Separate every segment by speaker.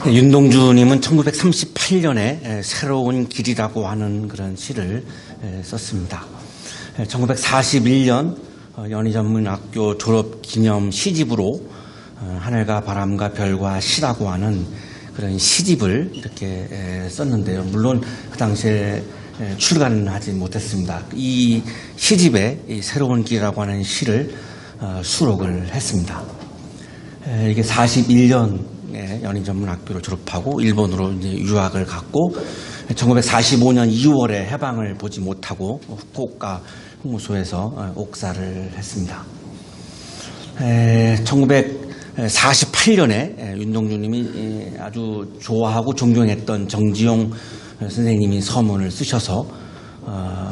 Speaker 1: 윤동주님은 1938년에 새로운 길이라고 하는 그런 시를 썼습니다. 1941년 연희전문학교 졸업 기념 시집으로 하늘과 바람과 별과 시라고 하는 그런 시집을 이렇게 썼는데요. 물론 그 당시에 출간은 하지 못했습니다. 이 시집에 이 새로운 길이라고 하는 시를 수록을 했습니다. 이게 41년에 연희전문학교를 졸업하고 일본으로 이제 유학을 갔고 1945년 2월에 해방을 보지 못하고 후쿠오카 형무소에서 옥사를 했습니다. 1948년에 윤동주님이 아주 좋아하고 존경했던 정지용 선생님이 서문을 쓰셔서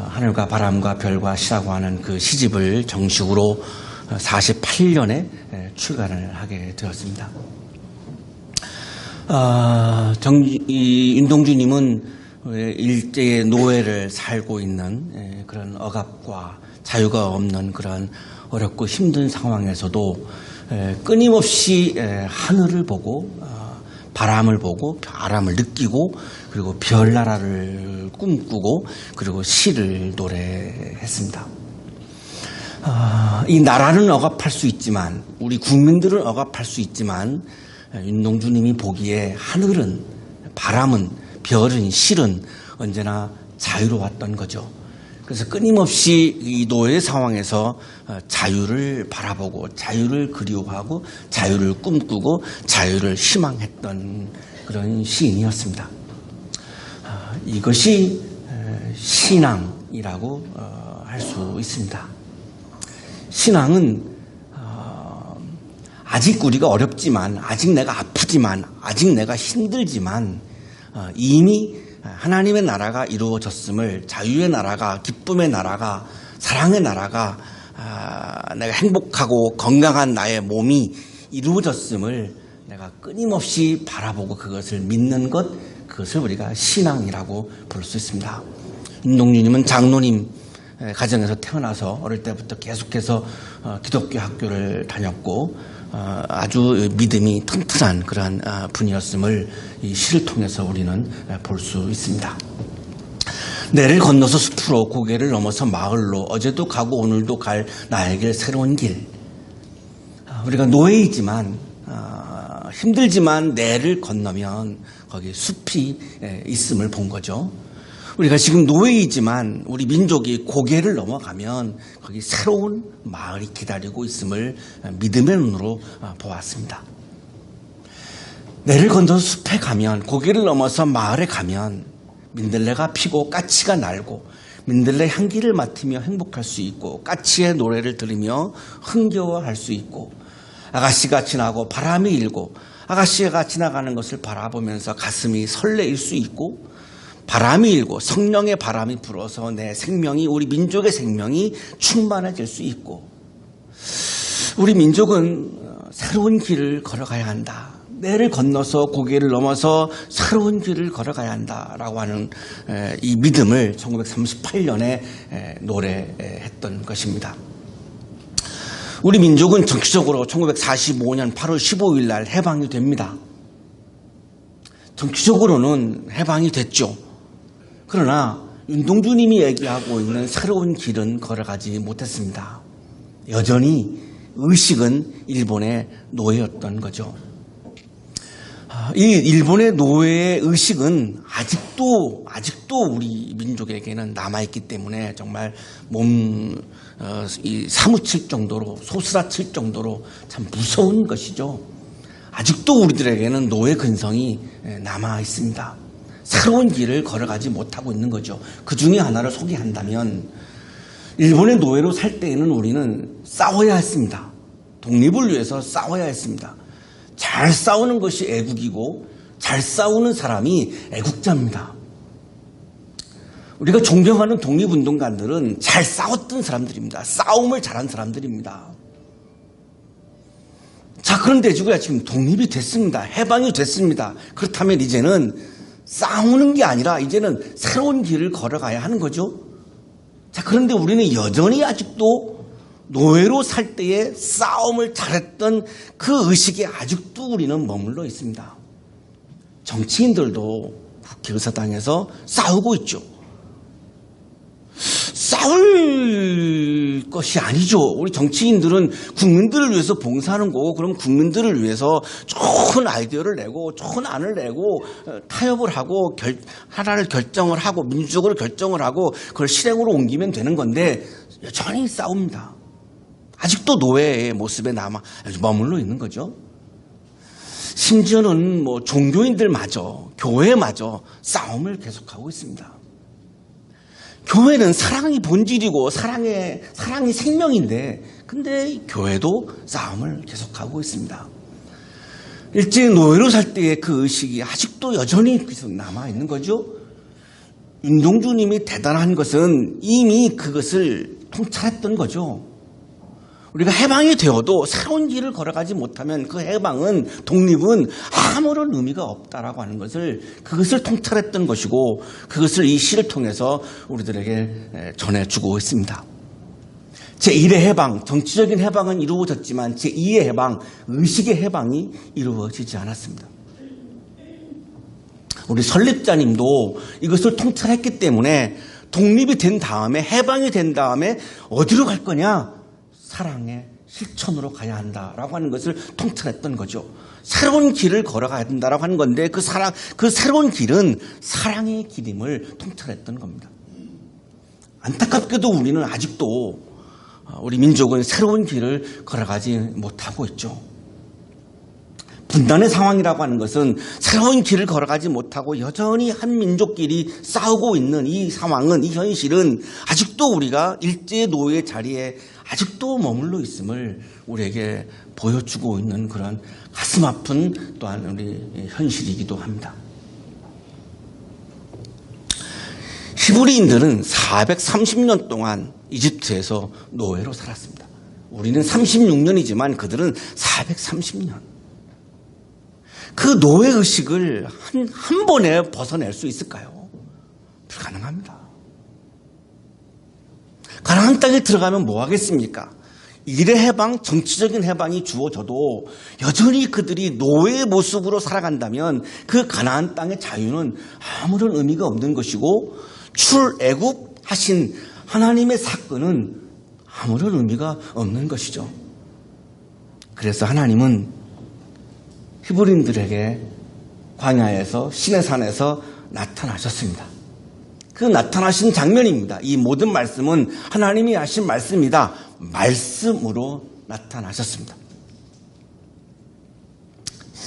Speaker 1: 하늘과 바람과 별과 시라고 하는 그 시집을 정식으로 48년에 출간을 하게 되었습니다. 윤동주님은 일제의 노예를 살고 있는 그런 억압과 자유가 없는 그런 어렵고 힘든 상황에서도 끊임없이 하늘을 보고 바람을 보고 바람을 느끼고 그리고 별나라를 꿈꾸고 그리고 시를 노래했습니다. 이 나라는 억압할 수 있지만 우리 국민들은 억압할 수 있지만 윤동주님이 보기에 하늘은 바람은 별은 실은 언제나 자유로웠던 거죠. 그래서 끊임없이 이 노예 상황에서 자유를 바라보고 자유를 그리워하고 자유를 꿈꾸고 자유를 희망했던 그런 시인이었습니다. 이것이 신앙이라고 할 수 있습니다. 신앙은 아직 우리가 어렵지만 아직 내가 아프지만 아직 내가 힘들지만 이미 하나님의 나라가 이루어졌음을 자유의 나라가 기쁨의 나라가 사랑의 나라가 내가 행복하고 건강한 나의 몸이 이루어졌음을 내가 끊임없이 바라보고 그것을 믿는 것 그것을 우리가 신앙이라고 볼 수 있습니다. 윤동주님은 장로님 가정에서 태어나서 어릴 때부터 계속해서 기독교 학교를 다녔고 아주 믿음이 튼튼한 그러한 분이었음을 이 시를 통해서 우리는 볼 수 있습니다. 내를 건너서 숲으로 고개를 넘어서 마을로 어제도 가고 오늘도 갈 나에게 새로운 길. 우리가 노예이지만 힘들지만 내를 건너면 거기 숲이 있음을 본 거죠. 우리가 지금 노예이지만 우리 민족이 고개를 넘어가면 거기 새로운 마을이 기다리고 있음을 믿음의 눈으로 보았습니다. 내를 건너서 숲에 가면 고개를 넘어서 마을에 가면 민들레가 피고 까치가 날고 민들레 향기를 맡으며 행복할 수 있고 까치의 노래를 들으며 흥겨워할 수 있고 아가씨가 지나고 바람이 일고 아가씨가 지나가는 것을 바라보면서 가슴이 설레일 수 있고 바람이 일고 성령의 바람이 불어서 내 생명이 우리 민족의 생명이 충만해질 수 있고 우리 민족은 새로운 길을 걸어가야 한다. 내를 건너서 고개를 넘어서 새로운 길을 걸어가야 한다라고 하는 이 믿음을 1938년에 노래했던 것입니다. 우리 민족은 정치적으로 1945년 8월 15일 날 해방이 됩니다. 정치적으로는 해방이 됐죠. 그러나 윤동주님이 얘기하고 있는 새로운 길은 걸어가지 못했습니다. 여전히 의식은 일본의 노예였던 거죠. 이 일본의 노예의 의식은 아직도 우리 민족에게는 남아있기 때문에 정말 사무칠 정도로 소스라칠 정도로 참 무서운 것이죠. 아직도 우리들에게는 노예 근성이 남아 있습니다. 새로운 길을 걸어가지 못하고 있는 거죠. 그 중에 하나를 소개한다면 일본의 노예로 살 때에는 우리는 싸워야 했습니다. 독립을 위해서 싸워야 했습니다. 잘 싸우는 것이 애국이고 잘 싸우는 사람이 애국자입니다. 우리가 존경하는 독립운동가들은 잘 싸웠던 사람들입니다. 싸움을 잘한 사람들입니다. 자, 그런데 지금 독립이 됐습니다. 해방이 됐습니다. 그렇다면 이제는 싸우는 게 아니라 이제는 새로운 길을 걸어가야 하는 거죠. 자, 그런데 우리는 여전히 아직도 노예로 살 때에 싸움을 잘했던 그 의식에 아직도 우리는 머물러 있습니다. 정치인들도 국회의사당에서 싸우고 있죠. 싸울 것이 아니죠. 우리 정치인들은 국민들을 위해서 봉사하는 거고, 그럼 국민들을 위해서 좋은 아이디어를 내고 좋은 안을 내고 타협을 하고 하나를 결정을 하고 민주적으로 결정을 하고 그걸 실행으로 옮기면 되는 건데 여전히 싸웁니다. 아직도 노예의 모습에 머물러 있는 거죠. 심지어는 뭐 종교인들마저, 교회마저 싸움을 계속하고 있습니다. 교회는 사랑이 본질이고 사랑이 생명인데, 근데 교회도 싸움을 계속하고 있습니다. 일제 노예로 살 때의 그 의식이 아직도 여전히 계속 남아있는 거죠. 윤동주님이 대단한 것은 이미 그것을 통찰했던 거죠. 우리가 해방이 되어도 새로운 길을 걸어가지 못하면 그 해방은, 독립은 아무런 의미가 없다라고 하는 것을, 그것을 통찰했던 것이고, 그것을 이 시를 통해서 우리들에게 전해주고 있습니다. 제1의 해방, 정치적인 해방은 이루어졌지만 제2의 해방, 의식의 해방이 이루어지지 않았습니다. 우리 설립자님도 이것을 통찰했기 때문에 독립이 된 다음에, 해방이 된 다음에 어디로 갈 거냐? 사랑의 실천으로 가야 한다라고 하는 것을 통찰했던 거죠. 새로운 길을 걸어가야 된다라고 하는 건데, 그 새로운 길은 사랑의 길임을 통찰했던 겁니다. 안타깝게도 우리는 아직도, 우리 민족은 새로운 길을 걸어가지 못하고 있죠. 분단의 상황이라고 하는 것은 새로운 길을 걸어가지 못하고 여전히 한 민족끼리 싸우고 있는 이 상황은, 이 현실은 아직도 우리가 일제 노예 자리에 아직도 머물러 있음을 우리에게 보여주고 있는 그런 가슴 아픈 또한 우리 현실이기도 합니다. 히브리인들은 430년 동안 이집트에서 노예로 살았습니다. 우리는 36년이지만 그들은 430년. 그 노예의식을 한 번에 벗어낼 수 있을까요? 불가능합니다. 가나안 땅에 들어가면 뭐 하겠습니까? 일의 해방, 정치적인 해방이 주어져도 여전히 그들이 노예의 모습으로 살아간다면 그 가나안 땅의 자유는 아무런 의미가 없는 것이고, 출애굽하신 하나님의 사건은 아무런 의미가 없는 것이죠. 그래서 하나님은 히브리인들에게 광야에서, 시내산에서 나타나셨습니다. 그 나타나신 장면입니다. 이 모든 말씀은 하나님이 하신 말씀이다. 말씀으로 나타나셨습니다.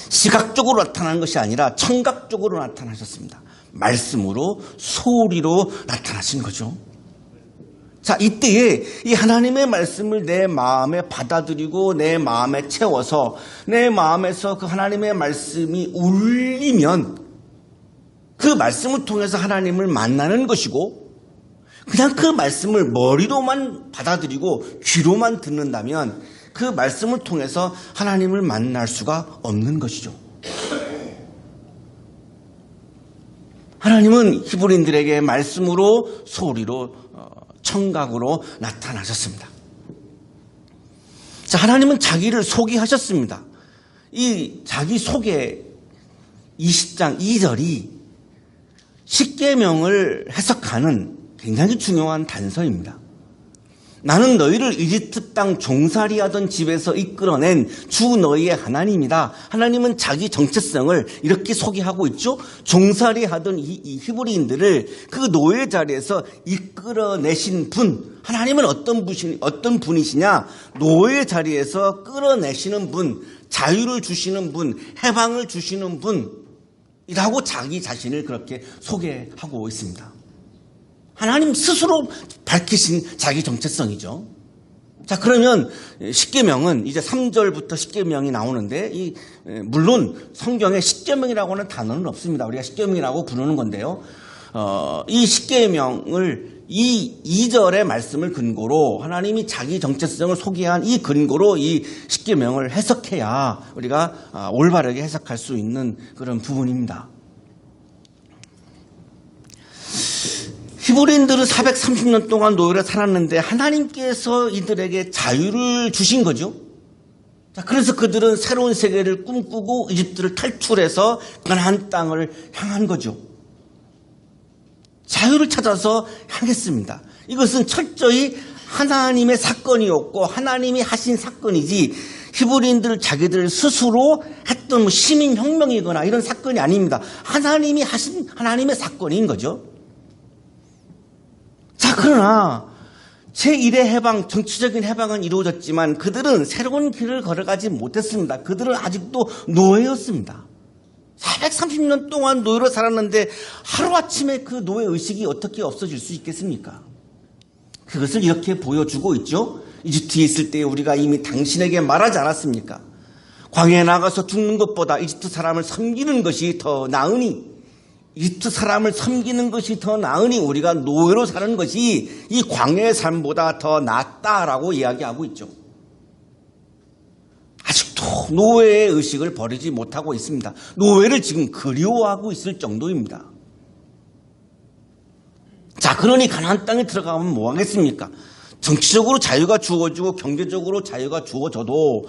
Speaker 1: 시각적으로 나타나는 것이 아니라 청각적으로 나타나셨습니다. 말씀으로, 소리로 나타나신 거죠. 자, 이때에 이 하나님의 말씀을 내 마음에 받아들이고 내 마음에 채워서 내 마음에서 그 하나님의 말씀이 울리면 그 말씀을 통해서 하나님을 만나는 것이고, 그냥 그 말씀을 머리로만 받아들이고 귀로만 듣는다면 그 말씀을 통해서 하나님을 만날 수가 없는 것이죠. 하나님은 히브리인들에게 말씀으로, 소리로, 청각으로 나타나셨습니다. 자, 하나님은 자기를 소개하셨습니다. 이 자기 소개 20장 2절이 십계명을 해석하는 굉장히 중요한 단서입니다. 나는 너희를 이집트 땅 종살이하던 집에서 이끌어낸 주 너희의 하나님이다. 하나님은 자기 정체성을 이렇게 소개하고 있죠. 종살이하던 이 히브리인들을 그 노예 자리에서 이끌어내신 분, 하나님은 어떤 분이시냐? 노예 자리에서 끌어내시는 분, 자유를 주시는 분, 해방을 주시는 분이라고 자기 자신을 그렇게 소개하고 있습니다. 하나님 스스로 밝히신 자기 정체성이죠. 자, 그러면 십계명은 이제 3절부터 십계명이 나오는데, 물론 성경에 십계명이라고 하는 단어는 없습니다. 우리가 십계명이라고 부르는 건데요. 이 십계명을 이 2절의 말씀을 근거로, 하나님이 자기 정체성을 소개한 이 근거로 이 십계명을 해석해야 우리가 올바르게 해석할 수 있는 그런 부분입니다. 히브리인들은 430년 동안 노예로 살았는데 하나님께서 이들에게 자유를 주신 거죠. 자, 그래서 그들은 새로운 세계를 꿈꾸고 이집트를 탈출해서 가나안 땅을 향한 거죠. 자유를 찾아서 향했습니다. 이것은 철저히 하나님의 사건이었고 하나님이 하신 사건이지 히브리인들 자기들 스스로 했던 시민혁명이거나 이런 사건이 아닙니다. 하나님이 하신 하나님의 사건인 거죠. 자, 그러나 제1의 해방, 정치적인 해방은 이루어졌지만 그들은 새로운 길을 걸어가지 못했습니다. 그들은 아직도 노예였습니다. 430년 동안 노예로 살았는데 하루아침에 그 노예의식이 어떻게 없어질 수 있겠습니까? 그것을 이렇게 보여주고 있죠. 이집트에 있을 때 우리가 이미 당신에게 말하지 않았습니까? 광야에 나가서 죽는 것보다 이집트 사람을 섬기는 것이 더 나으니 이집트 사람을 섬기는 것이 더 나으니 우리가 노예로 사는 것이 이 광야의 삶보다 더 낫다라고 이야기하고 있죠. 아직도 노예의 의식을 버리지 못하고 있습니다. 노예를 지금 그리워하고 있을 정도입니다. 자, 그러니 가나안 땅에 들어가면 뭐 하겠습니까? 정치적으로 자유가 주어지고 경제적으로 자유가 주어져도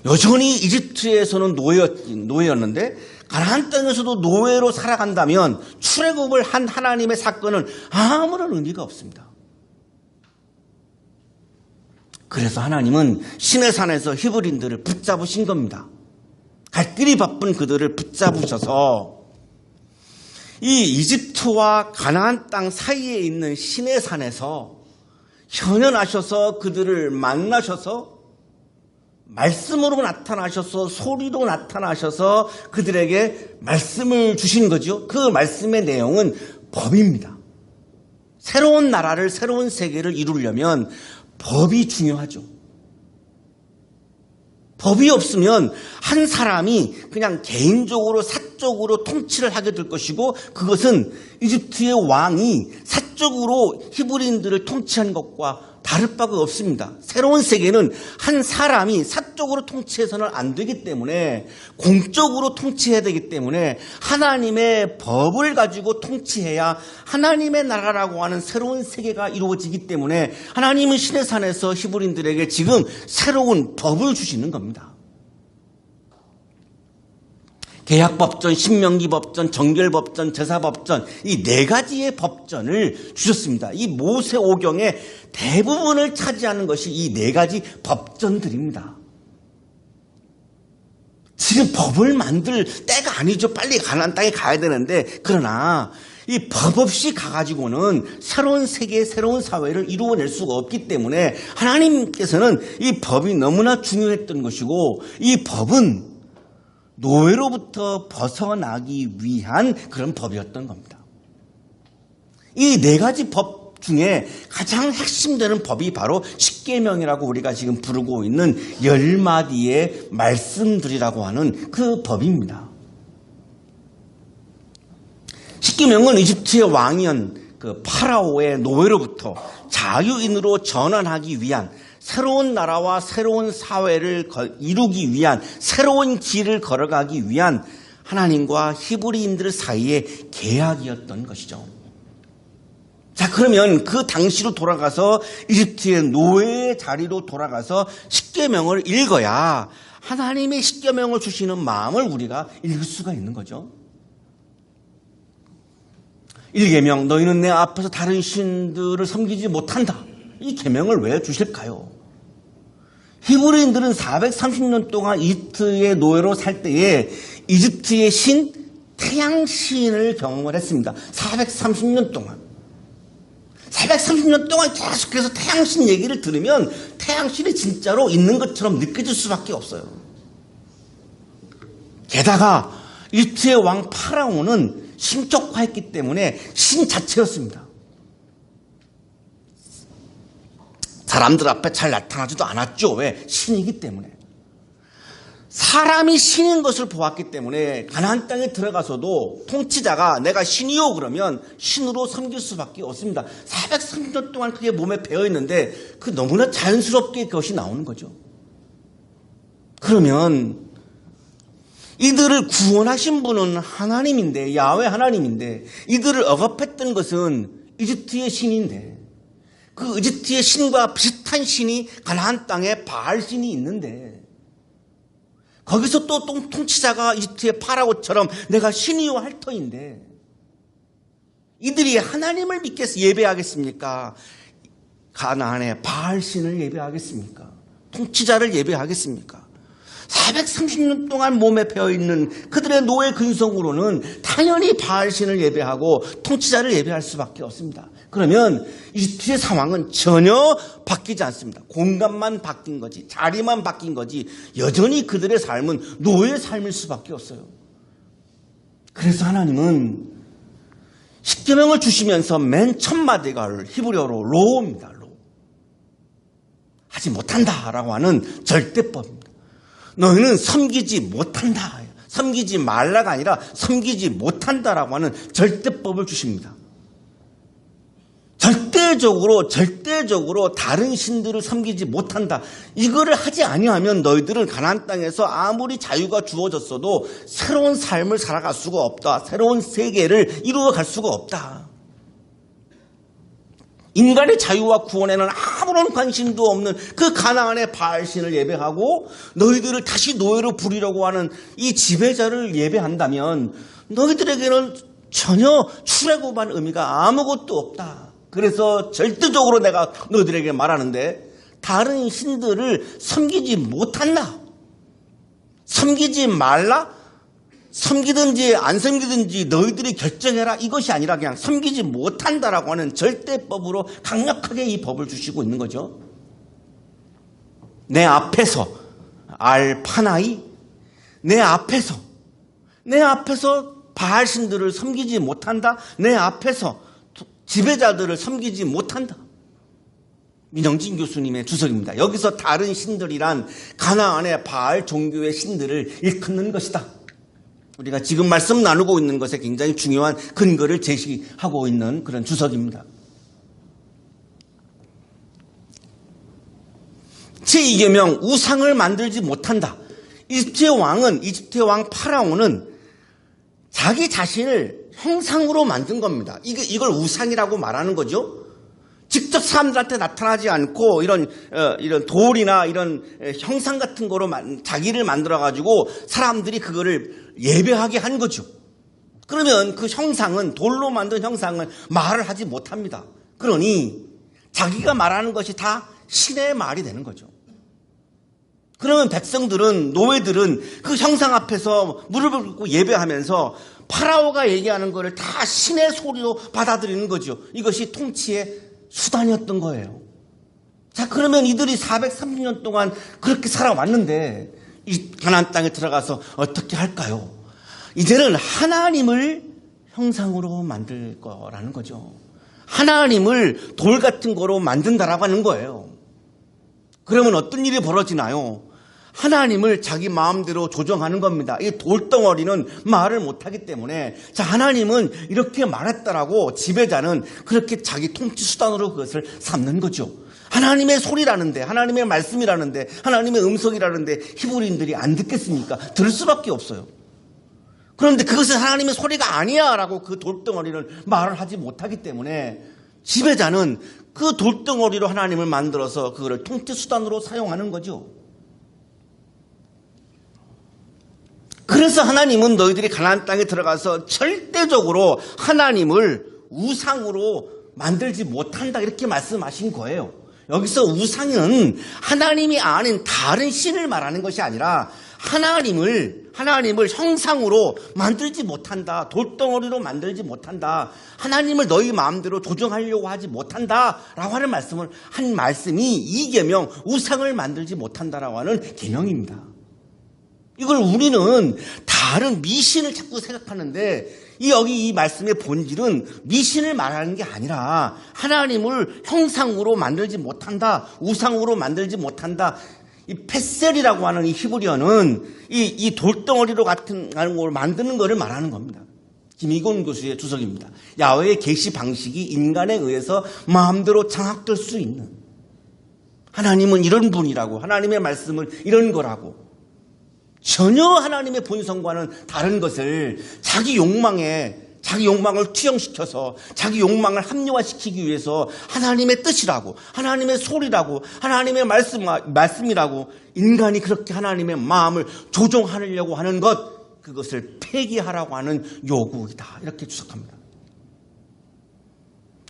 Speaker 1: 여전히 이집트에서는 노예였는데 가나안 땅에서도 노예로 살아간다면 출애굽을 한 하나님의 사건은 아무런 의미가 없습니다. 그래서 하나님은 시내산에서 히브리인들을 붙잡으신 겁니다. 갈 길이 바쁜 그들을 붙잡으셔서 이 이집트와 가나안 땅 사이에 있는 시내산에서 현현하셔서 그들을 만나셔서 말씀으로 나타나셔서 소리로 나타나셔서 그들에게 말씀을 주신 거죠. 그 말씀의 내용은 법입니다. 새로운 나라를, 새로운 세계를 이루려면 법이 중요하죠. 법이 없으면 한 사람이 그냥 개인적으로 사적으로 통치를 하게 될 것이고 그것은 이집트의 왕이 사적으로 히브리인들을 통치한 것과 다를 바가 없습니다. 새로운 세계는 한 사람이 사적으로 통치해서는 안 되기 때문에 공적으로 통치해야 되기 때문에 하나님의 법을 가지고 통치해야 하나님의 나라라고 하는 새로운 세계가 이루어지기 때문에 하나님은 시내산에서 히브리인들에게 지금 새로운 법을 주시는 겁니다. 계약법전, 신명기법전, 정결법전, 제사법전 이 네 가지의 법전을 주셨습니다. 이 모세오경의 대부분을 차지하는 것이 이 네 가지 법전들입니다. 지금 법을 만들 때가 아니죠. 빨리 가나안 땅에 가야 되는데 그러나 이 법 없이 가가지고는 새로운 세계, 새로운 사회를 이루어낼 수가 없기 때문에 하나님께서는 이 법이 너무나 중요했던 것이고 이 법은 노예로부터 벗어나기 위한 그런 법이었던 겁니다. 이 네 가지 법 중에 가장 핵심되는 법이 바로 십계명이라고 우리가 지금 부르고 있는 10마디의 말씀들이라고 하는 그 법입니다. 십계명은 이집트의 왕이었던 그 파라오의 노예로부터 자유인으로 전환하기 위한 새로운 나라와 새로운 사회를 이루기 위한 새로운 길을 걸어가기 위한 하나님과 히브리인들 사이의 계약이었던 것이죠. 자, 그러면 그 당시로 돌아가서 이집트의 노예의 자리로 돌아가서 십계명을 읽어야 하나님의 십계명을 주시는 마음을 우리가 읽을 수가 있는 거죠. 1계명 너희는 내 앞에서 다른 신들을 섬기지 못한다. 이 계명을 왜 주실까요? 히브리인들은 430년 동안 이집트의 노예로 살 때에 이집트의 신 태양신을 경험을 했습니다. 430년 동안. 430년 동안 계속해서 태양신 얘기를 들으면 태양신이 진짜로 있는 것처럼 느껴질 수밖에 없어요. 게다가 이집트의 왕 파라오는 신격화했기 때문에 신 자체였습니다. 사람들 앞에 잘 나타나지도 않았죠. 왜? 신이기 때문에. 사람이 신인 것을 보았기 때문에 가나안 땅에 들어가서도 통치자가 내가 신이요 그러면 신으로 섬길 수밖에 없습니다. 430년 동안 그게 몸에 배어있는데 그 너무나 자연스럽게 그것이 나오는 거죠. 그러면 이들을 구원하신 분은 하나님인데, 야훼 하나님인데 이들을 억압했던 것은 이집트의 신인데 그 이집트의 신과 비슷한 신이 가나안 땅에 바알 신이 있는데 거기서 또 통치자가 이집트의 파라오처럼 내가 신이요 할 터인데 이들이 하나님을 믿겠어 예배하겠습니까? 가나안의 바알신을 예배하겠습니까? 통치자를 예배하겠습니까? 430년 동안 몸에 배어있는 그들의 노예 근성으로는 당연히 바알신을 예배하고 통치자를 예배할 수밖에 없습니다. 그러면 이집트의 상황은 전혀 바뀌지 않습니다. 공간만 바뀐 거지, 자리만 바뀐 거지 여전히 그들의 삶은 노예의 삶일 수밖에 없어요. 그래서 하나님은 십계명을 주시면서 맨 첫 마디가 히브리어로 로입니다. 로. 하지 못한다라고 하는 절대법입니다. 너희는 섬기지 못한다. 섬기지 말라가 아니라 섬기지 못한다라고 하는 절대법을 주십니다. 절대적으로 다른 신들을 섬기지 못한다. 이거를 하지 아니하면 너희들은 가나안 땅에서 아무리 자유가 주어졌어도 새로운 삶을 살아갈 수가 없다. 새로운 세계를 이루어갈 수가 없다. 인간의 자유와 구원에는 아무런 관심도 없는 그 가나안의 바알신을 예배하고 너희들을 다시 노예로 부리려고 하는 이 지배자를 예배한다면 너희들에게는 전혀 출애굽한 의미가 아무것도 없다. 그래서 절대적으로 내가 너희들에게 말하는데 다른 신들을 섬기지 못한다. 섬기지 말라? 섬기든지 안 섬기든지 너희들이 결정해라. 이것이 아니라 그냥 섬기지 못한다라고 하는 절대법으로 강력하게 이 법을 주시고 있는 거죠. 내 앞에서 알파나이 내 앞에서 바알신들을 섬기지 못한다. 내 앞에서 지배자들을 섬기지 못한다. 민영진 교수님의 주석입니다. 여기서 다른 신들이란 가나안의 바알 종교의 신들을 일컫는 것이다. 우리가 지금 말씀 나누고 있는 것에 굉장히 중요한 근거를 제시하고 있는 그런 주석입니다. 제2계명 우상을 만들지 못한다. 이집트의 왕 파라오는 자기 자신을 형상으로 만든 겁니다. 이걸 우상이라고 말하는 거죠. 직접 사람들한테 나타나지 않고 이런 돌이나 이런 형상 같은 거로 자기를 만들어가지고 사람들이 그거를 예배하게 한 거죠. 그러면 그 형상은, 돌로 만든 형상은 말을 하지 못합니다. 그러니 자기가 말하는 것이 다 신의 말이 되는 거죠. 그러면 백성들은, 노예들은 그 형상 앞에서 무릎을 꿇고 예배하면서 파라오가 얘기하는 것을 다 신의 소리로 받아들이는 거죠. 이것이 통치의 수단이었던 거예요. 자, 그러면 이들이 430년 동안 그렇게 살아왔는데 이 가나안 땅에 들어가서 어떻게 할까요? 이제는 하나님을 형상으로 만들 거라는 거죠. 하나님을 돌 같은 거로 만든다라고 하는 거예요. 그러면 어떤 일이 벌어지나요? 하나님을 자기 마음대로 조정하는 겁니다. 이 돌덩어리는 말을 못하기 때문에 자, 하나님은 이렇게 말했다라고 지배자는 그렇게 자기 통치 수단으로 그것을 삼는 거죠. 하나님의 소리라는데, 하나님의 말씀이라는데, 하나님의 음성이라는데 히브리인들이 안 듣겠습니까? 들을 수밖에 없어요. 그런데 그것은 하나님의 소리가 아니야 라고 그 돌덩어리는 말을 하지 못하기 때문에 지배자는 그 돌덩어리로 하나님을 만들어서 그거를 통치 수단으로 사용하는 거죠. 그래서 하나님은 너희들이 가나안 땅에 들어가서 절대적으로 하나님을 우상으로 만들지 못한다 이렇게 말씀하신 거예요. 여기서 우상은 하나님이 아닌 다른 신을 말하는 것이 아니라 하나님을 형상으로 만들지 못한다. 돌덩어리로 만들지 못한다. 하나님을 너희 마음대로 조정하려고 하지 못한다라고 하는 말씀을 한 말씀이 이 계명 우상을 만들지 못한다라고 하는 계명입니다. 이걸 우리는 다른 미신을 자꾸 생각하는데 여기 이 말씀의 본질은 미신을 말하는 게 아니라 하나님을 형상으로 만들지 못한다. 우상으로 만들지 못한다. 이 페셀이라고 하는 이 히브리어는 이 돌덩어리로 같은 걸 만드는 것을 말하는 겁니다. 김희곤 교수의 주석입니다. 야훼의 계시 방식이 인간에 의해서 마음대로 장악될 수 있는, 하나님은 이런 분이라고, 하나님의 말씀은 이런 거라고, 전혀 하나님의 본성과는 다른 것을 자기 욕망에 자기 욕망을 투영시켜서 자기 욕망을 합리화시키기 위해서 하나님의 뜻이라고, 하나님의 소리라고, 하나님의 말씀이라고 인간이 그렇게 하나님의 마음을 조종하려고 하는 것, 그것을 폐기하라고 하는 요구이다. 이렇게 주석합니다.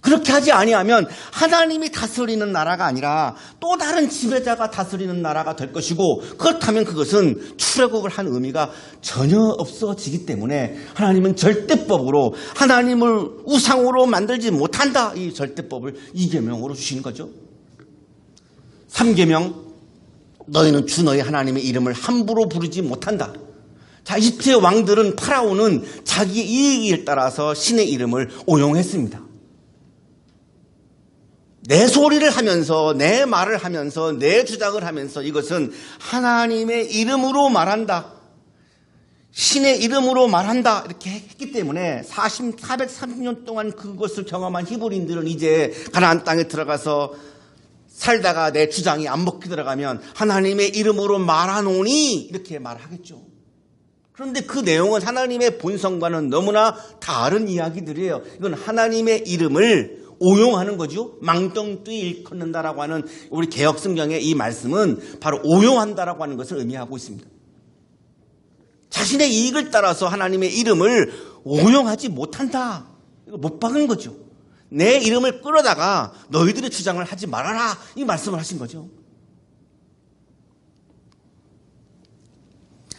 Speaker 1: 그렇게 하지 아니하면 하나님이 다스리는 나라가 아니라 또 다른 지배자가 다스리는 나라가 될 것이고, 그렇다면 그것은 출애굽을 한 의미가 전혀 없어지기 때문에 하나님은 절대법으로 하나님을 우상으로 만들지 못한다. 이 절대법을 2계명으로 주시는 거죠. 3계명, 너희는 주 너희 하나님의 이름을 함부로 부르지 못한다. 자, 이집트의 왕들은, 파라오는 자기의 이익에 따라서 신의 이름을 오용했습니다. 내 소리를 하면서, 내 말을 하면서, 내 주장을 하면서 이것은 하나님의 이름으로 말한다, 신의 이름으로 말한다, 이렇게 했기 때문에 430년 동안 그것을 경험한 히브리인들은 이제 가나안 땅에 들어가서 살다가 내 주장이 안 먹히 들어가면 하나님의 이름으로 말하노니 이렇게 말하겠죠. 그런데 그 내용은 하나님의 본성과는 너무나 다른 이야기들이에요. 이건 하나님의 이름을 오용하는 거죠. 망덩뜨이 일컫는다라고 하는 우리 개혁성경의 이 말씀은 바로 오용한다라고 하는 것을 의미하고 있습니다. 자신의 이익을 따라서 하나님의 이름을 오용하지 못한다. 이거 못 박은 거죠. 내 이름을 끌어다가 너희들의 주장을 하지 말아라, 이 말씀을 하신 거죠.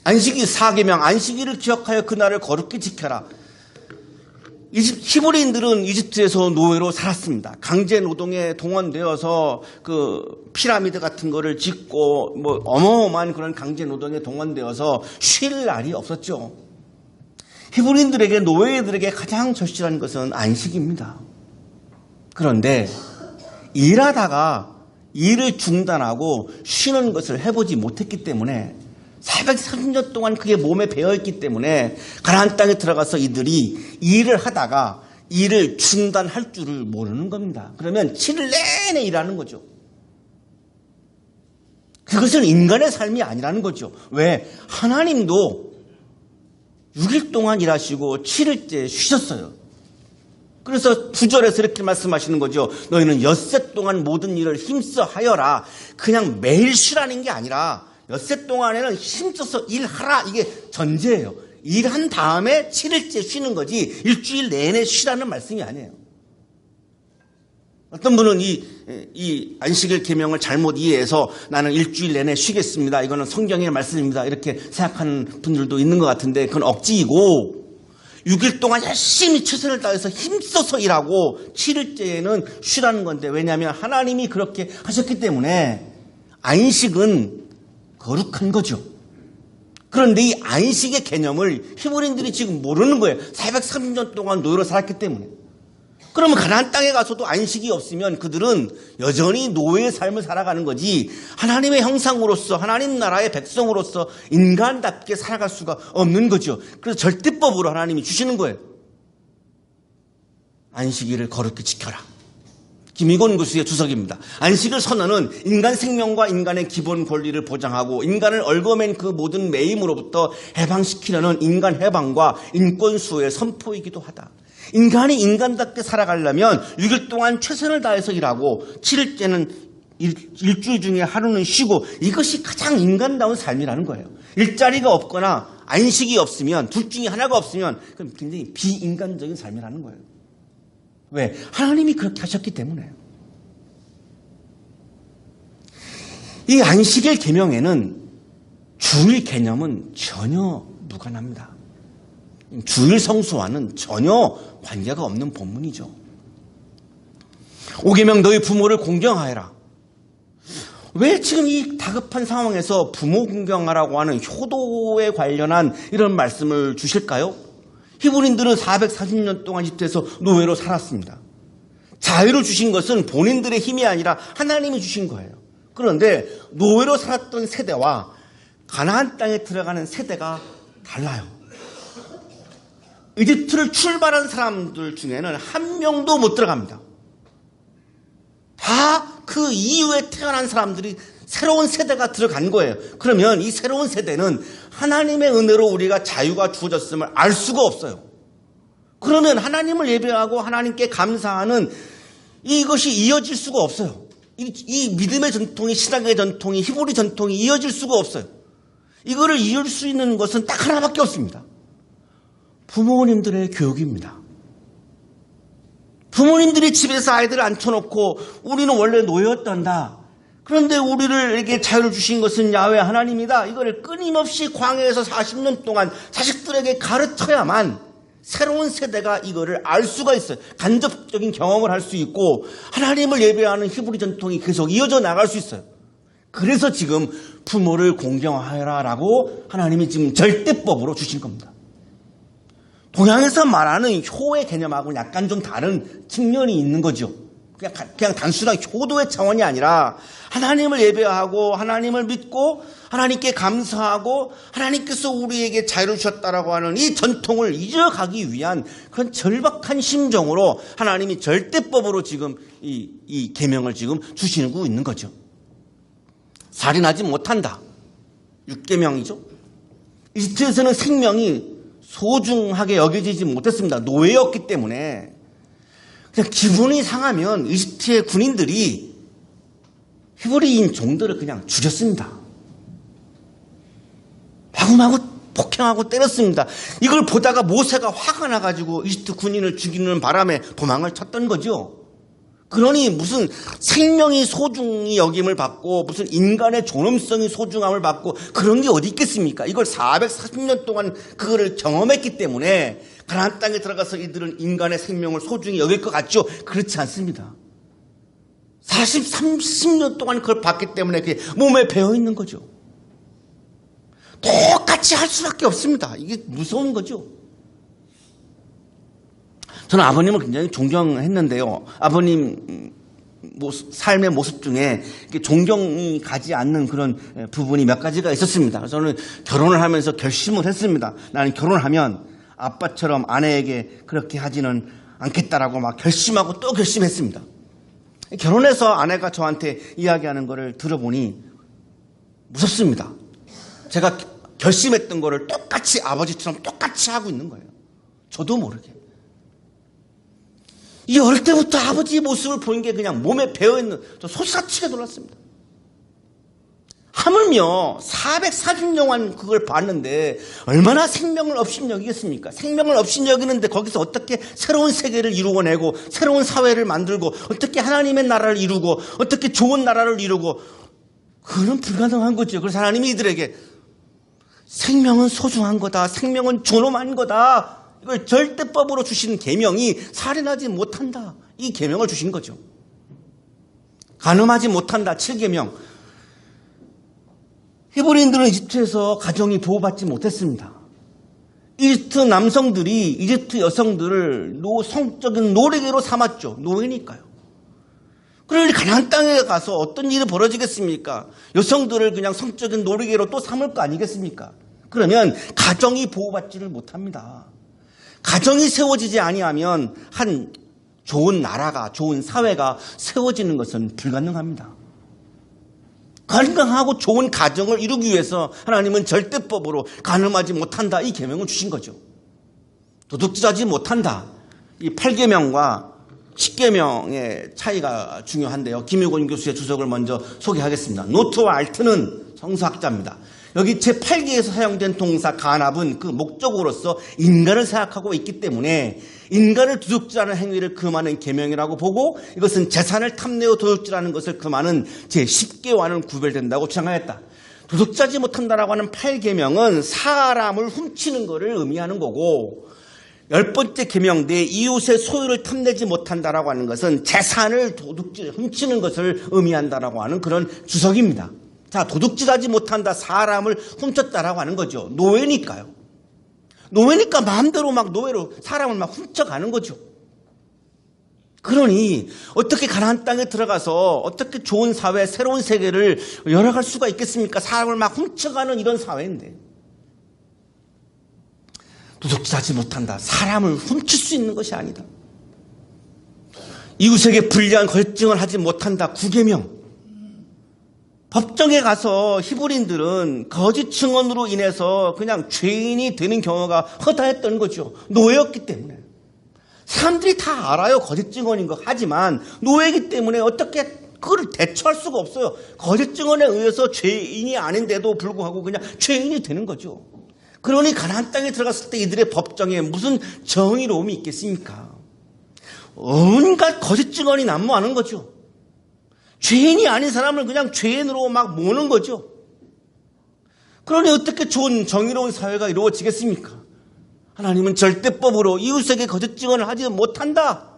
Speaker 1: 안식일 4계명, 안식일을 기억하여 그날을 거룩히 지켜라. 히브리인들은 이집트에서 노예로 살았습니다. 강제 노동에 동원되어서 그 피라미드 같은 거를 짓고 뭐 어마어마한 그런 강제 노동에 동원되어서 쉴 날이 없었죠. 히브리인들에게, 노예들에게 가장 절실한 것은 안식입니다. 그런데 일하다가 일을 중단하고 쉬는 것을 해보지 못했기 때문에 430년 동안 그게 몸에 배어있기 때문에 가나안 땅에 들어가서 이들이 일을 하다가 일을 중단할 줄을 모르는 겁니다. 그러면 7일 내내 일하는 거죠. 그것은 인간의 삶이 아니라는 거죠. 왜? 하나님도 6일 동안 일하시고 7일째 쉬셨어요. 그래서 9절에서 이렇게 말씀하시는 거죠. 너희는 엿새 동안 모든 일을 힘써 하여라. 그냥 매일 쉬라는 게 아니라 엿새 동안에는 힘써서 일하라, 이게 전제예요. 일한 다음에 7일째 쉬는 거지 일주일 내내 쉬라는 말씀이 아니에요. 어떤 분은 이 안식일 계명을 잘못 이해해서 나는 일주일 내내 쉬겠습니다, 이거는 성경의 말씀입니다, 이렇게 생각하는 분들도 있는 것 같은데 그건 억지이고, 6일 동안 열심히 최선을 다해서 힘써서 일하고 7일째에는 쉬라는 건데, 왜냐하면 하나님이 그렇게 하셨기 때문에 안식은 거룩한 거죠. 그런데 이 안식의 개념을 히브리인들이 지금 모르는 거예요. 430년 동안 노예로 살았기 때문에. 그러면 가나안 땅에 가서도 안식이 없으면 그들은 여전히 노예의 삶을 살아가는 거지, 하나님의 형상으로서, 하나님 나라의 백성으로서 인간답게 살아갈 수가 없는 거죠. 그래서 절대법으로 하나님이 주시는 거예요. 안식일을 거룩히 지켜라. 김희곤 교수의 주석입니다. 안식을 선언은 인간 생명과 인간의 기본 권리를 보장하고 인간을 얽어맨 그 모든 매임으로부터 해방시키려는 인간 해방과 인권 수호의 선포이기도 하다. 인간이 인간답게 살아가려면 6일 동안 최선을 다해서 일하고 7일째는 일주일 중에 하루는 쉬고, 이것이 가장 인간다운 삶이라는 거예요. 일자리가 없거나 안식이 없으면, 둘 중에 하나가 없으면 그건 굉장히 비인간적인 삶이라는 거예요. 왜? 하나님이 그렇게 하셨기 때문에. 이 안식일 계명에는 주일 개념은 전혀 무관합니다. 주일 성수와는 전혀 관계가 없는 본문이죠. 5계명, 너희 부모를 공경하여라. 왜 지금 이 다급한 상황에서 부모 공경하라고 하는 효도에 관련한 이런 말씀을 주실까요? 히브리인들은 440년 동안 이집트에서 노예로 살았습니다. 자유를 주신 것은 본인들의 힘이 아니라 하나님이 주신 거예요. 그런데 노예로 살았던 세대와 가나안 땅에 들어가는 세대가 달라요. 이집트를 출발한 사람들 중에는 한 명도 못 들어갑니다. 다 그 이후에 태어난 사람들이 새로운 세대가 들어간 거예요. 그러면 이 새로운 세대는 하나님의 은혜로 우리가 자유가 주어졌음을 알 수가 없어요. 그러면 하나님을 예배하고 하나님께 감사하는 이것이 이어질 수가 없어요. 이 믿음의 전통이, 신앙의 전통이, 히브리 전통이 이어질 수가 없어요. 이거를 이을 수 있는 것은 딱 하나밖에 없습니다. 부모님들의 교육입니다. 부모님들이 집에서 아이들을 앉혀놓고 우리는 원래 노예였단다. 그런데 우리에게 자유를 주신 것은 야훼 하나님이다. 이거를 끊임없이 광야에서 40년 동안 자식들에게 가르쳐야만 새로운 세대가 이거를 알 수가 있어요. 간접적인 경험을 할 수 있고 하나님을 예배하는 히브리 전통이 계속 이어져 나갈 수 있어요. 그래서 지금 부모를 공경하여라라고 하나님이 지금 절대법으로 주신 겁니다. 동양에서 말하는 효의 개념하고는 약간 좀 다른 측면이 있는 거죠. 그냥 단순한 효도의 차원이 아니라 하나님을 예배하고 하나님을 믿고 하나님께 감사하고 하나님께서 우리에게 자유를 주셨다라고 하는 이 전통을 이어가기 위한 그런 절박한 심정으로 하나님이 절대법으로 지금 이 계명을 지금 주시고 있는 거죠. 살인하지 못한다. 6계명이죠. 이집트에서는 생명이 소중하게 여겨지지 못했습니다. 노예였기 때문에. 그냥 기분이 상하면 이집트의 군인들이 히브리인 종들을 그냥 죽였습니다. 마구마구 폭행하고 때렸습니다. 이걸 보다가 모세가 화가 나가지고 이집트 군인을 죽이는 바람에 도망을 쳤던 거죠. 그러니 무슨 생명이 소중히 여김을 받고 무슨 인간의 존엄성이 소중함을 받고 그런 게 어디 있겠습니까? 이걸 440년 동안 그거를 경험했기 때문에 가나안 땅에 들어가서 이들은 인간의 생명을 소중히 여길 것 같죠? 그렇지 않습니다. 30년 동안 그걸 봤기 때문에 그게 몸에 배어 있는 거죠. 똑같이 할 수밖에 없습니다. 이게 무서운 거죠. 저는 아버님을 굉장히 존경했는데요. 아버님 삶의 모습 중에 존경이 가지 않는 그런 부분이 몇 가지가 있었습니다. 저는 결혼을 하면서 결심을 했습니다. 나는 결혼하면 아빠처럼 아내에게 그렇게 하지는 않겠다라고 막 결심하고 또 결심했습니다. 결혼해서 아내가 저한테 이야기하는 거를 들어보니 무섭습니다. 제가 결심했던 거를 똑같이 아버지처럼 똑같이 하고 있는 거예요. 저도 모르게. 이 어릴 때부터 아버지의 모습을 보는 게 그냥 몸에 배어있는, 저 솟아치게 놀랐습니다. 하물며 440년간 그걸 봤는데 얼마나 생명을 업신여기겠습니까? 생명을 업신여기는데 거기서 어떻게 새로운 세계를 이루어내고 새로운 사회를 만들고 어떻게 하나님의 나라를 이루고 어떻게 좋은 나라를 이루고 그건 불가능한 거죠. 그래서 하나님이 이들에게 생명은 소중한 거다. 생명은 존엄한 거다. 이걸 절대법으로 주신 계명이 살인하지 못한다. 이 계명을 주신 거죠. 간음하지 못한다. 7계명. 히브리인들은 이집트에서 가정이 보호받지 못했습니다. 이집트 남성들이 이집트 여성들을 성적인 노예로 삼았죠. 노예니까요. 그러니 가나안 땅에 가서 어떤 일이 벌어지겠습니까? 여성들을 그냥 성적인 노예로 또 삼을 거 아니겠습니까? 그러면 가정이 보호받지를 못합니다. 가정이 세워지지 아니하면 한 좋은 나라가, 좋은 사회가 세워지는 것은 불가능합니다. 건강하고 좋은 가정을 이루기 위해서 하나님은 절대법으로 간음하지 못한다. 이 계명을 주신 거죠. 도둑질하지 못한다. 이 8계명과 10계명의 차이가 중요한데요. 김유곤 교수의 주석을 먼저 소개하겠습니다. 노트와 알트는 성서학자입니다. 여기 제8기에서 사용된 동사 간압은 그 목적으로서 인간을 생각하고 있기 때문에 인간을 도둑질하는 행위를 금하는 계명이라고 보고 이것은 재산을 탐내어 도둑질하는 것을 금하는 제10계와는 구별된다고 주장하였다. 도둑질하지 못한다라고 하는 8계명은 사람을 훔치는 것을 의미하는 거고 10번째 계명 내 이웃의 소유를 탐내지 못한다라고 하는 것은 재산을 훔치는 것을 의미한다라고 하는 그런 주석입니다. 자, 도둑질하지 못한다, 사람을 훔쳤다라고 하는 거죠. 노예니까요. 노예니까 마음대로 막 노예로 사람을 막 훔쳐가는 거죠. 그러니 어떻게 가나안 땅에 들어가서 어떻게 좋은 사회, 새로운 세계를 열어갈 수가 있겠습니까? 사람을 막 훔쳐가는 이런 사회인데. 도둑질하지 못한다, 사람을 훔칠 수 있는 것이 아니다. 이웃에게 불리한 걸증을 하지 못한다, 9계명. 법정에 가서 히브리인들은 거짓 증언으로 인해서 그냥 죄인이 되는 경우가 허다했던 거죠. 노예였기 때문에. 사람들이 다 알아요. 거짓 증언인 거. 하지만 노예이기 때문에 어떻게 그걸 대처할 수가 없어요. 거짓 증언에 의해서 죄인이 아닌데도 불구하고 그냥 죄인이 되는 거죠. 그러니 가나안 땅에 들어갔을 때 이들의 법정에 무슨 정의로움이 있겠습니까? 온갖 거짓 증언이 난무하는 거죠. 죄인이 아닌 사람을 그냥 죄인으로 막 모는 거죠. 그러니 어떻게 좋은 정의로운 사회가 이루어지겠습니까? 하나님은 절대법으로 이웃에게 거짓 증언을 하지 못한다.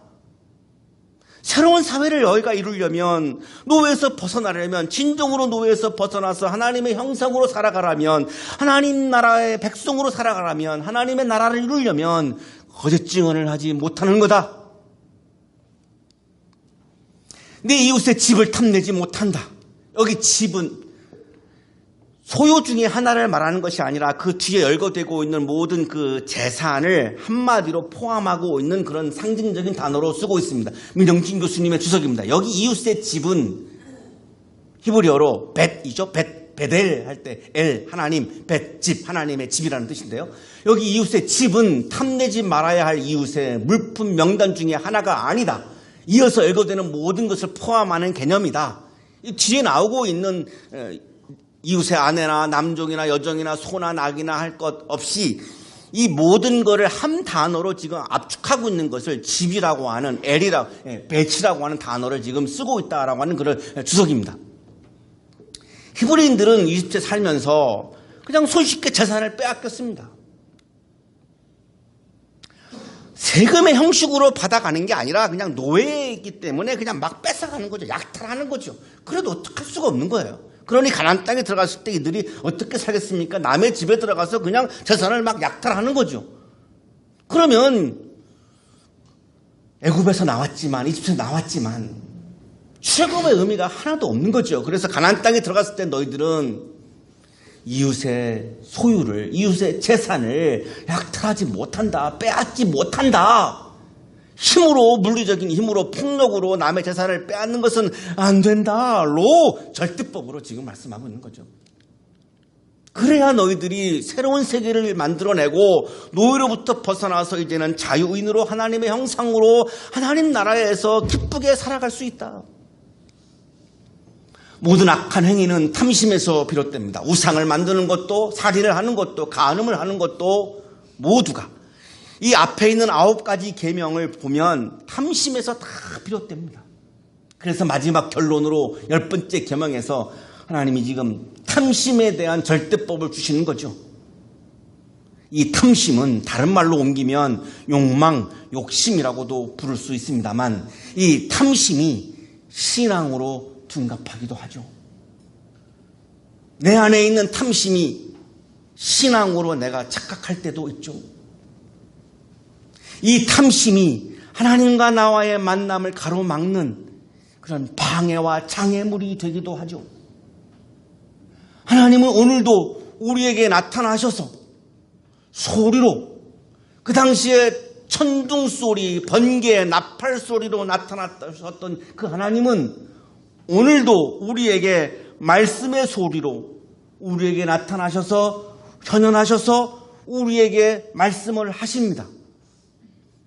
Speaker 1: 새로운 사회를 너희가 이루려면, 노예에서 벗어나려면, 진정으로 노예에서 벗어나서 하나님의 형상으로 살아가려면, 하나님 나라의 백성으로 살아가려면, 하나님의 나라를 이루려면 거짓 증언을 하지 못하는 거다. 내 이웃의 집을 탐내지 못한다. 여기 집은 소유 중에 하나를 말하는 것이 아니라 그 뒤에 열거되고 있는 모든 그 재산을 한마디로 포함하고 있는 그런 상징적인 단어로 쓰고 있습니다. 민영진 교수님의 주석입니다. 여기 이웃의 집은 히브리어로 벳이죠. 베델 할 때 엘 하나님, 벳 집 하나님의 집이라는 뜻인데요. 여기 이웃의 집은 탐내지 말아야 할 이웃의 물품 명단 중에 하나가 아니다. 이어서 열거되는 모든 것을 포함하는 개념이다. 이 뒤에 나오고 있는 이웃의 아내나 남종이나 여종이나 소나 낙이나 할 것 없이 이 모든 거를 한 단어로 지금 압축하고 있는 것을 집이라고 하는 벳이라고 하는 단어를 지금 쓰고 있다라고 하는 그런 주석입니다. 히브리인들은 이집트에 살면서 그냥 손쉽게 재산을 빼앗겼습니다. 세금의 형식으로 받아가는 게 아니라 그냥 노예이기 때문에 그냥 막 뺏어가는 거죠. 약탈하는 거죠. 그래도 어떡할 수가 없는 거예요. 그러니 가나안 땅에 들어갔을 때 이들이 어떻게 살겠습니까? 남의 집에 들어가서 그냥 재산을 막 약탈하는 거죠. 그러면 애굽에서 나왔지만, 이집트에서 나왔지만 출애굽의 의미가 하나도 없는 거죠. 그래서 가나안 땅에 들어갔을 때 너희들은 이웃의 소유를, 이웃의 재산을 약탈하지 못한다, 빼앗지 못한다. 힘으로, 물리적인 힘으로, 폭력으로 남의 재산을 빼앗는 것은 안 된다로 절대법으로 지금 말씀하고 있는 거죠. 그래야 너희들이 새로운 세계를 만들어내고 노예로부터 벗어나서 이제는 자유인으로 하나님의 형상으로 하나님 나라에서 기쁘게 살아갈 수 있다. 모든 악한 행위는 탐심에서 비롯됩니다. 우상을 만드는 것도, 살인을 하는 것도, 간음을 하는 것도 모두가 이 앞에 있는 9가지 계명을 보면 탐심에서 다 비롯됩니다. 그래서 마지막 결론으로 10번째 계명에서 하나님이 지금 탐심에 대한 절대법을 주시는 거죠. 이 탐심은 다른 말로 옮기면 욕망, 욕심이라고도 부를 수 있습니다만 이 탐심이 신앙으로 둔갑하기도 하죠. 내 안에 있는 탐심이 신앙으로 내가 착각할 때도 있죠. 이 탐심이 하나님과 나와의 만남을 가로막는 그런 방해와 장애물이 되기도 하죠. 하나님은 오늘도 우리에게 나타나셔서 소리로, 그 당시에 천둥소리, 번개, 나팔소리로 나타났던 그 하나님은 오늘도 우리에게 말씀의 소리로 우리에게 나타나셔서 현현하셔서 우리에게 말씀을 하십니다.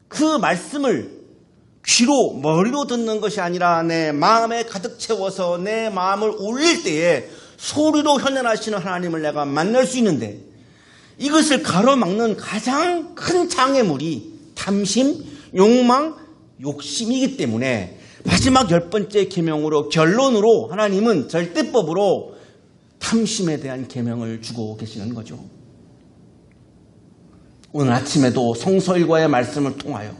Speaker 1: 그 말씀을 귀로, 머리로 듣는 것이 아니라 내 마음에 가득 채워서 내 마음을 울릴 때에 소리로 현현하시는 하나님을 내가 만날 수 있는데, 이것을 가로막는 가장 큰 장애물이 탐심, 욕망, 욕심이기 때문에 마지막 10번째 계명으로, 결론으로 하나님은 절대법으로 탐심에 대한 계명을 주고 계시는 거죠. 오늘 아침에도 성서일과의 말씀을 통하여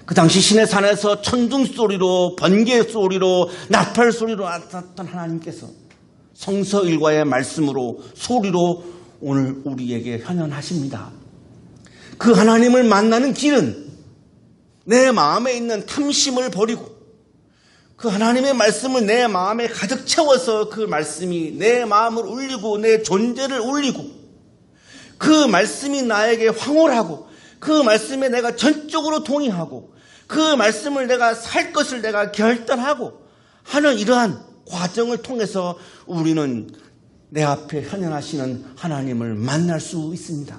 Speaker 1: 그 당시 시내산에서 천둥소리로, 번개소리로, 나팔소리로 나타났던 하나님께서 성서일과의 말씀으로, 소리로 오늘 우리에게 현현하십니다. 그 하나님을 만나는 길은 내 마음에 있는 탐심을 버리고 그 하나님의 말씀을 내 마음에 가득 채워서 그 말씀이 내 마음을 울리고 내 존재를 울리고 그 말씀이 나에게 황홀하고 그 말씀에 내가 전적으로 동의하고 그 말씀을 내가 살 것을 내가 결단하고 하는 이러한 과정을 통해서 우리는 내 앞에 현현하시는 하나님을 만날 수 있습니다.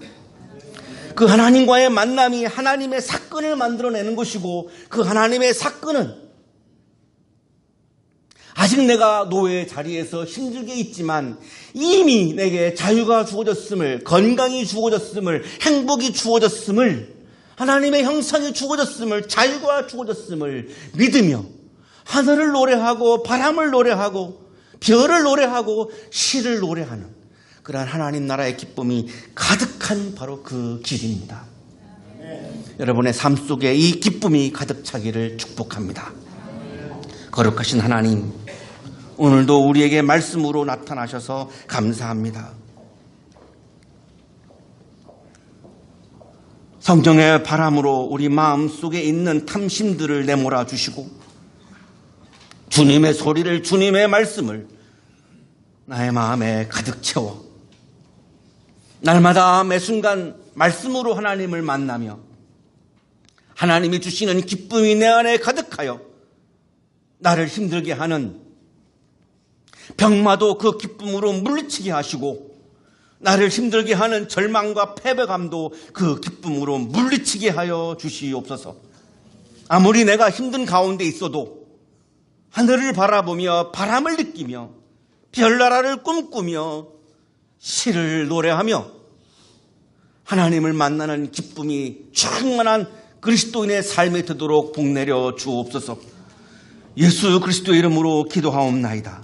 Speaker 1: 그 하나님과의 만남이 하나님의 사건을 만들어내는 것이고, 그 하나님의 사건은 아직 내가 노예의 자리에서 힘들게 있지만 이미 내게 자유가 주어졌음을, 건강이 주어졌음을, 행복이 주어졌음을, 하나님의 형상이 주어졌음을, 자유가 주어졌음을 믿으며 하늘을 노래하고 바람을 노래하고 별을 노래하고 시를 노래하는 그러한 하나님 나라의 기쁨이 가득한 바로 그 길입니다. 여러분의 삶 속에 이 기쁨이 가득 차기를 축복합니다. 거룩하신 하나님, 오늘도 우리에게 말씀으로 나타나셔서 감사합니다. 성령의 바람으로 우리 마음 속에 있는 탐심들을 내몰아 주시고, 주님의 소리를, 주님의 말씀을 나의 마음에 가득 채워 날마다 매 순간 말씀으로 하나님을 만나며 하나님이 주시는 기쁨이 내 안에 가득하여 나를 힘들게 하는 병마도 그 기쁨으로 물리치게 하시고, 나를 힘들게 하는 절망과 패배감도 그 기쁨으로 물리치게 하여 주시옵소서. 아무리 내가 힘든 가운데 있어도 하늘을 바라보며 바람을 느끼며 별나라를 꿈꾸며 시를 노래하며 하나님을 만나는 기쁨이 충만한 그리스도인의 삶이 되도록 복내려 주옵소서. 예수 그리스도의 이름으로 기도하옵나이다.